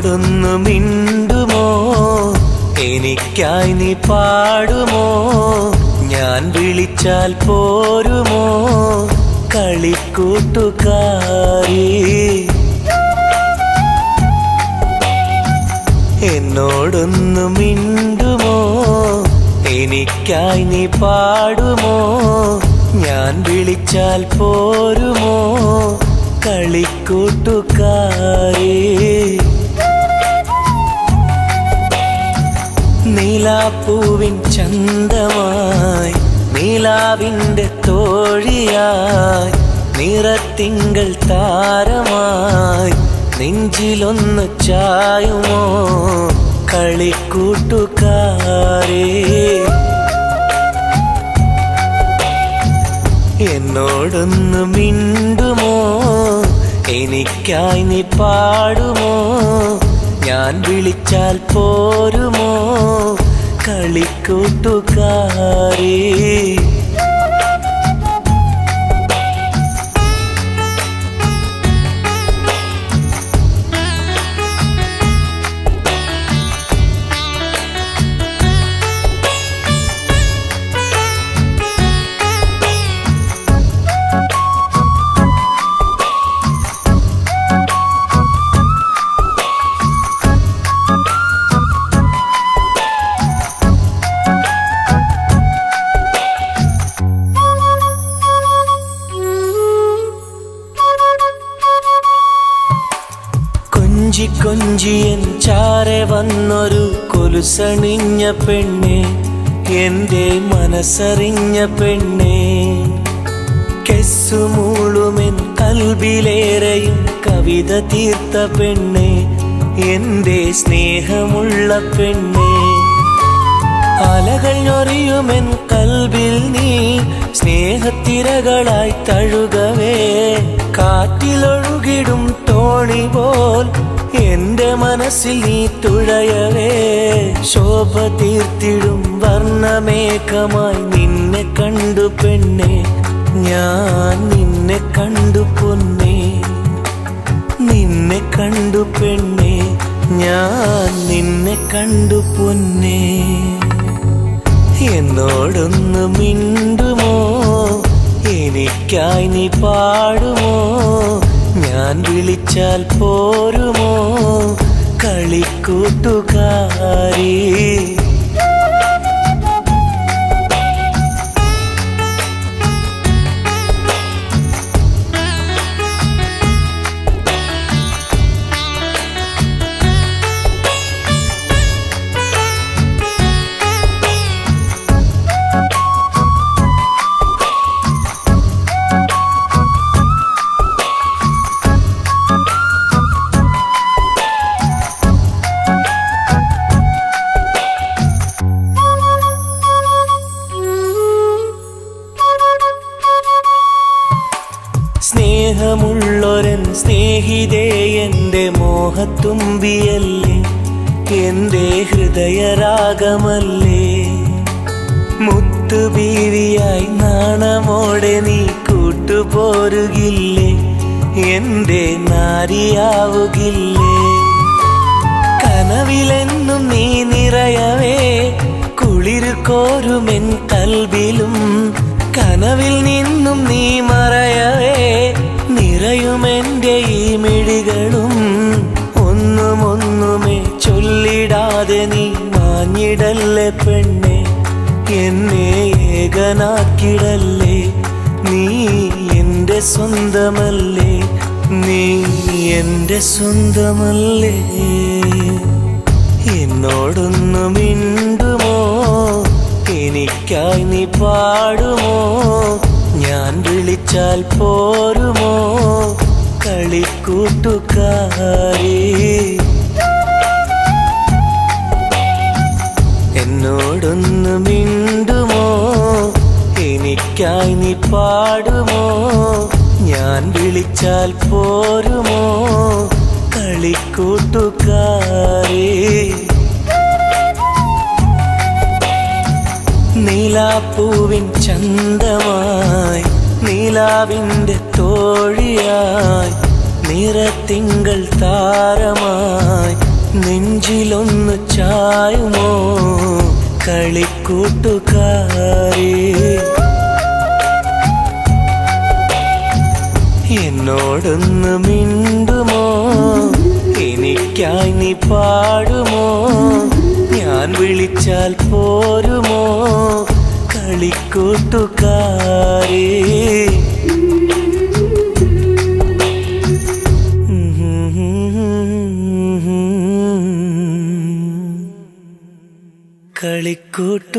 എന്നോടൊന്നു മിണ്ടുമോ, എനിക്കായി നീ പാടുമോ, ഞാൻ വിളിച്ചാൽ പോരുമോ കളിക്കൂട്ടുകാരി. എന്നോടൊന്നു മിണ്ടുമോ, എനിക്കായി നീ പാടുമോ, ഞാൻ വിളിച്ചാൽ പോരുമോ കളിക്കൂട്ടുകാരി. നീലാപ്പൂവിൻ ചന്തമായി, നീലാവിൻ്റെ തോഴിയായി, നിറത്തിങ്കൾ താരമായി, നെഞ്ചിലൊന്ന് ചായുമോ കളിക്കൂട്ടുകാരേ. എന്നോടൊന്ന് മിണ്ടുമോ, എനിക്കായി നീ പാടുമോ, ഞാൻ വിളിച്ചാൽ പോരുമോ കളിക്കൂട്ടുകാരേ. കൊഞ്ചി കൊഞ്ചിയൻ ചാരെ വന്നൊരു കൊലുസണിഞ്ഞ പെണ്ണെ, എൻ്റെ മനസ്സറിഞ്ഞ പെണ്ണെ, കെസ്സുമൂളുമെൻ കൽബിലേറെയും കവിത തീർത്ത പെണ്ണെ, എൻ്റെ സ്നേഹമുള്ള പെണ്ണെ. അലകൾ ഞൊറിയുമെൻ കൽബിൽ നീ സ്നേഹത്തിരകളായി തഴുകവേ, കാറ്റിലൊഴുകിടും തോണി പോൽ എൻ്റെ മനസ്സിൽ നീ തുഴയവേ, ശോഭ തീർത്തിടും വർണ്ണമേഘമായി നിന്നെ കണ്ടു പെണ്ണെ, ഞാൻ നിന്നെ കണ്ടു പൊന്നേ, നിന്നെ കണ്ടു പെണ്ണെ, ഞാൻ നിന്നെ കണ്ടു പൊന്നേ. എന്നോടൊന്ന് മിണ്ടുമോ, എനിക്കായി നീ പാടുമോ, ഞാൻ വിളിച്ചാൽ പോരുമോ കളിക്കൂട്ടുകാരി. സ്നേഹമുള്ളൊരൻ സ്നേഹിതേ എൻ്റെ മോഹത്തുമ്പിയല്ലേ, എൻ്റെ ഹൃദയരാഗമല്ലേ, മുത്തുബീവിയായി നാണമോടെ നീ കൂട്ടുപോരുകില്ലേ, എൻ്റെ നാരിയാവുകില്ലേ. കനവിലെന്നും നീ നിറയവേ, കുളിരു കോരുമെൻ കൽബിലും, കനവിൽ നിന്നും നീ മറയവേ, നിറയുമെൻ്റെ ഈ മിഴികളും. ഒന്നുമൊന്നുമേ ചൊല്ലിടാതെ നീ മാഞ്ഞിടല്ലേ പെണ്ണെ, എന്നെ ഏകനാക്കിടല്ലേ, നീ എൻ്റെ സ്വന്തമല്ലേ, നീ എൻ്റെ സ്വന്തമല്ലേ. എന്നോടൊന്നു മിണ്ടുമോ, എനിക്കായി നീ പാടുമോ, ഞാൻ വിളിച്ചാൽ പോരുമോ കളിക്കൂട്ടുകാരി. എന്നോടൊന്നു മിണ്ടുമോ, എനിക്കായി നീ പാടുമോ, ഞാൻ വിളിച്ചാൽ പോരുമോ കളിക്കൂട്ടുകാരി. നീലാപ്പൂവിൻ ചന്തമായി, നീലാവിൻ്റെ തോഴിയായി, നിറത്തിങ്കൾ താരമായി, നെഞ്ചിലൊന്നു ചായുമോ കളിക്കൂട്ടുകാരേ എന്നോടൊന്ന് മിണ്ടുമോ എനിക്കായി നീ പാടുമോ ഞാൻ വിളിച്ചാൽ പോരുമോ കളിക്കൂട്ടുകാരേ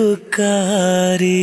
കളിക്കൂട്ടുകാരേ